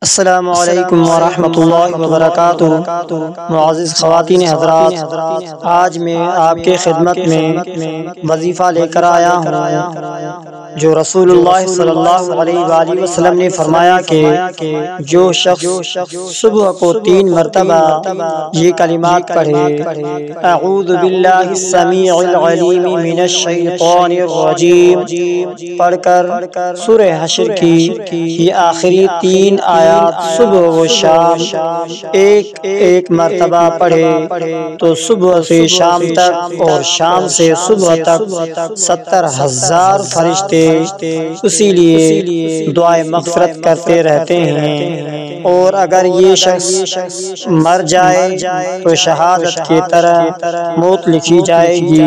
السلام علیکم ورحمۃ اللہ وبرکاتہ۔ معزز خواتین حضرات، آج میں آپ کے خدمت میں وظیفہ لے کر آیا ہوں جو رسول اللہ صلی اللہ علیہ وآلہ وسلم نے فرمایا کہ جو شخص صبح کو 3 مرتبہ یہ کلمات پڑھے، اعوذ باللہ السمیع العلیم من الشیطان الرجیم پڑھ کر سورہ حشر کی یہ آخری 3 آیات صبح و شام ایک مرتبہ پڑھے تو صبح سے شام تک اور شام سے صبح تک 70,000 فرشتے اسی لیے دعائے مغفرت کرتے رہتے ہیں۔ اور اگر یہ شخص مر جائے تو شہادت کی طرح موت لکھی جائے گی۔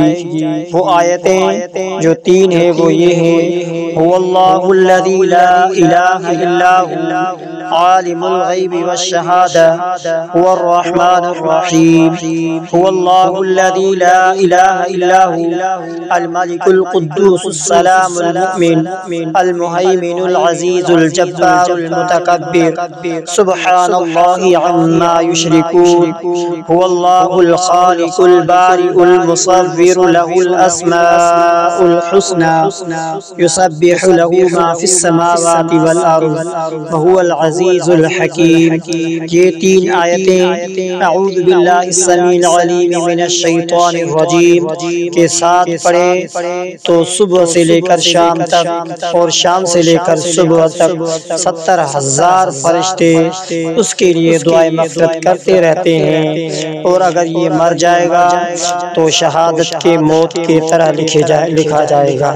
وہ آیتیں جو 3 ہیں وہ یہ ہیں: هو اللہ الذی لا الہ الا هو عالم الغیب والشہادہ هو الرحمن الرحیم هو اللہ الذی لا الہ الا هو الملک القدوس السلام المؤمن المہیمن العزیز الجبار المتکبر سبحان اللہ عما یشرکون هو اللہ الخالق البارئ المصور له الاسماء الحسنى يسبح له ما في السماوات والارض وهو العزیز الحکیم۔ یہ 3 آیتیں اعوذ باللہ السمیع العلیم من الشیطان الرجیم کے ساتھ پڑھیں تو صبح سے لے کر شام تک اور شام سے لے کر صبح تک 70,000 فرشتے اس کے لیے دعائے مغفرت کرتے رہتے ہیں۔ اور اگر یہ مر جائے گا تو شہادت کے موت کی طرح لکھا جائے گا۔